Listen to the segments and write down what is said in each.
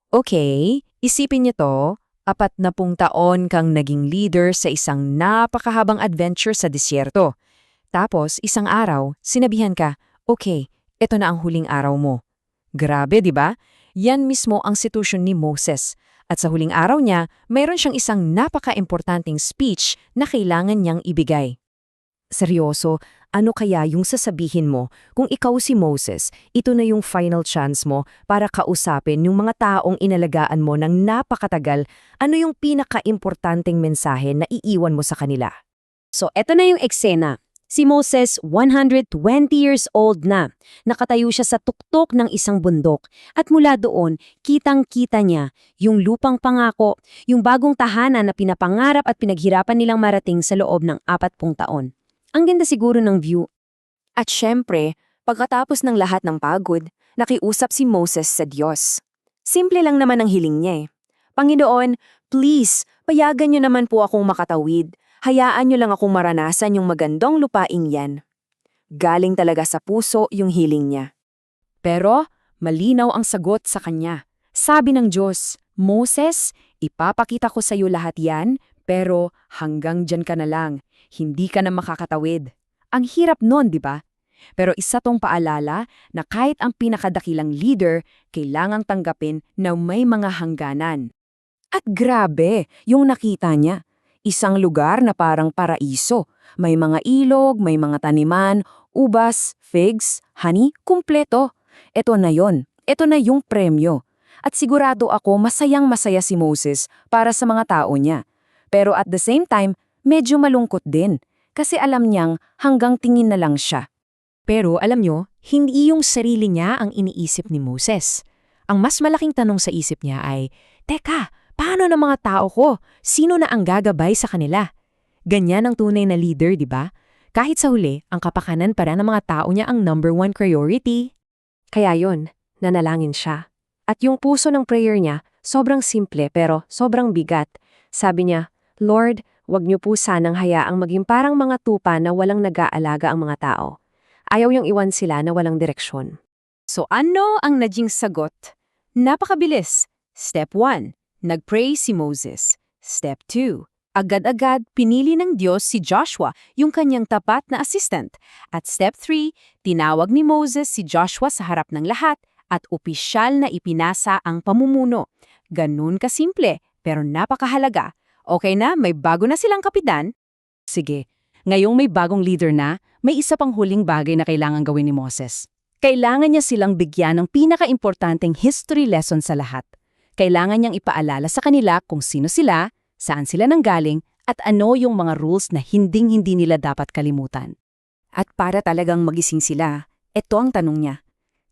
Okay, isipin niyo to, 40 taon kang naging leader sa isang napakahabang adventure sa disyerto. Tapos, isang araw, sinabihan ka, okay, ito na ang huling araw mo. Grabe, di ba? Yan mismo ang sitwasyon ni Moses. At sa huling araw niya, mayroon siyang isang napaka-importanting speech na kailangan niyang ibigay. Seryoso, ano kaya yung sasabihin mo kung ikaw si Moses, ito na yung final chance mo para kausapin yung mga taong inalagaan mo ng napakatagal, ano yung pinaka-importanting mensahe na iiwan mo sa kanila? So, eto na yung eksena. Si Moses, 120 years old na. Nakatayo siya sa tuktok ng isang bundok. At mula doon, kitang-kita niya yung lupang pangako, yung bagong tahanan na pinapangarap at pinaghirapan nilang marating sa loob ng 40 taon. Ang ganda siguro ng view. At syempre, pagkatapos ng lahat ng pagod, nakiusap si Moses sa Diyos. Simple lang naman ang hiling niya eh. Panginoon, please, payagan niyo naman po akong makatawid. Hayaan niyo lang akong maranasan yung magandang lupaing yan. Galing talaga sa puso yung hiling niya. Pero, malinaw ang sagot sa kanya. Sabi ng Diyos, Moses, ipapakita ko sa iyo lahat yan, pero hanggang dyan ka na lang. Hindi ka na makakatawid. Ang hirap nun, di ba? Pero isa tong paalala na kahit ang pinakadakilang leader, kailangang tanggapin na may mga hangganan. At grabe, yung nakita niya. Isang lugar na parang paraiso. May mga ilog, may mga taniman, ubas, figs, honey, kumpleto. Ito na yon. Ito na yung premyo. At sigurado ako masayang-masaya si Moses para sa mga tao niya. Pero at the same time, medyo malungkot din. Kasi alam niyang hanggang tingin na lang siya. Pero alam nyo, hindi yung sarili niya ang iniisip ni Moses. Ang mas malaking tanong sa isip niya ay, Teka, paano ng mga tao ko? Sino na ang gagabay sa kanila? Ganyan ang tunay na leader, di ba? Kahit sa huli, ang kapakanan para ng mga tao niya ang #1 priority. Kaya yon, nanalangin siya. At yung puso ng prayer niya, sobrang simple pero sobrang bigat. Sabi niya, Lord, wag niyo po sanang hayaang maging parang mga tupa na walang nag-aalaga ang mga tao. Ayaw yung iwan sila na walang direksyon. So ano ang naging sagot? Napakabilis. Step 1. Nagpray si Moses. Step 2. Agad-agad pinili ng Diyos si Joshua, yung kanyang tapat na assistant. At step 3, tinawag ni Moses si Joshua sa harap ng lahat at opisyal na ipinasa ang pamumuno. Ganun kasimple, pero napakahalaga. Okay na, may bago na silang kapitan. Sige, ngayong may bagong leader na, may isa pang huling bagay na kailangan gawin ni Moses. Kailangan niya silang bigyan ng pinaka-importanting history lesson sa lahat. Kailangan niyang ipaalala sa kanila kung sino sila, saan sila nanggaling, at ano yung mga rules na hinding-hindi nila dapat kalimutan. At para talagang magising sila, ito ang tanong niya.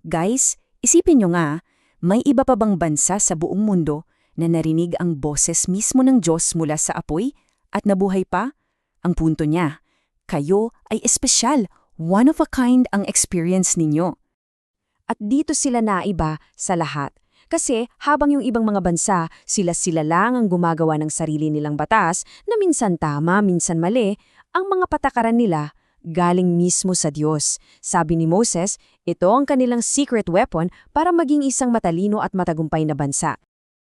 Guys, isipin niyo nga, may iba pa bang bansa sa buong mundo na narinig ang boses mismo ng Diyos mula sa apoy at nabuhay pa? Ang punto niya, kayo ay espesyal, one of a kind ang experience ninyo. At dito sila naiba sa lahat. Kasi habang yung ibang mga bansa, sila-sila lang ang gumagawa ng sarili nilang batas na minsan tama, minsan mali, ang mga patakaran nila galing mismo sa Diyos. Sabi ni Moses, ito ang kanilang secret weapon para maging isang matalino at matagumpay na bansa.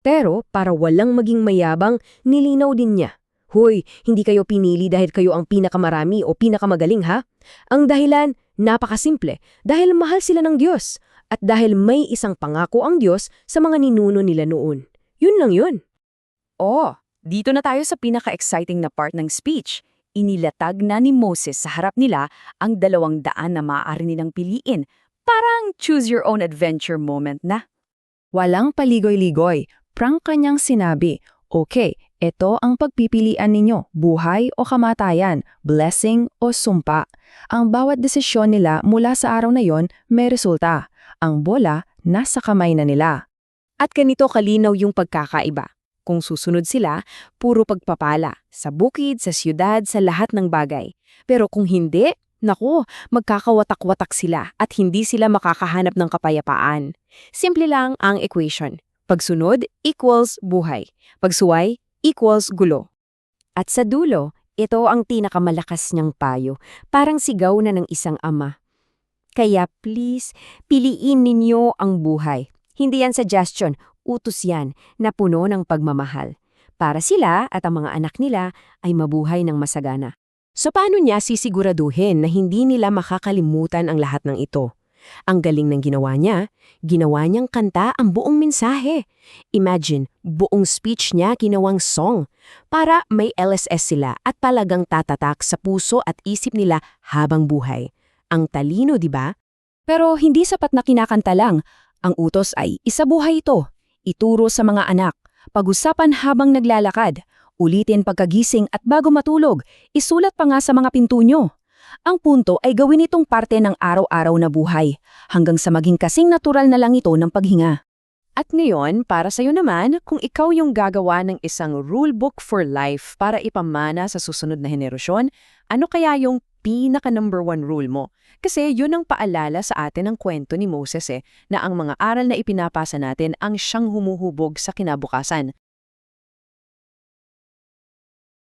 Pero para walang maging mayabang, nilinaw din niya. Hoy, hindi kayo pinili dahil kayo ang pinakamarami o pinakamagaling ha? Ang dahilan, napakasimple, dahil mahal sila ng Diyos. At dahil may isang pangako ang Diyos sa mga ninuno nila noon. Yun lang yun. Oh, dito na tayo sa pinaka-exciting na part ng speech. Inilatag na ni Moses sa harap nila ang 200 na maaari nilang piliin. Parang choose your own adventure moment na. Walang paligoy-ligoy, prank kanyang sinabi, okay, ito ang pagpipilian ninyo, buhay o kamatayan, blessing o sumpa. Ang bawat desisyon nila mula sa araw na yon may resulta. Ang bola nasa kamay na nila. At ganito kalinaw yung pagkakaiba. Kung susunod sila, puro pagpapala. Sa bukid, sa siyudad, sa lahat ng bagay. Pero kung hindi, naku, magkakawatak-watak sila at hindi sila makakahanap ng kapayapaan. Simple lang ang equation. Pagsunod equals buhay. Pagsuway equals gulo. At sa dulo, ito ang pinakamalakas niyang payo. Parang sigaw na ng isang ama. Kaya please, piliin ninyo ang buhay. Hindi yan suggestion, utos yan na puno ng pagmamahal. Para sila at ang mga anak nila ay mabuhay ng masagana. So paano niya sisiguraduhin na hindi nila makakalimutan ang lahat ng ito? Ang galing ng ginawa niyang kanta ang buong mensahe. Imagine, buong speech niya ginawang song para may LSS sila at talagang tatatak sa puso at isip nila habang buhay. Ang talino, di ba? Pero hindi sapat na kinakanta lang. Ang utos ay isabuhay ito. Ituro sa mga anak. Pag-usapan habang naglalakad. Ulitin pagkagising at bago matulog. Isulat pa nga sa mga pinto nyo. Ang punto ay gawin itong parte ng araw-araw na buhay, hanggang sa maging kasing natural na lang ito ng paghinga. At ngayon, para sa'yo naman, kung ikaw yung gagawa ng isang rulebook for life para ipamana sa susunod na henerasyon, ano kaya yung pinaka-number 1 rule mo? Kasi yun ang paalala sa atin ng kwento ni Moses na ang mga aral na ipinapasa natin ang siyang humuhubog sa kinabukasan.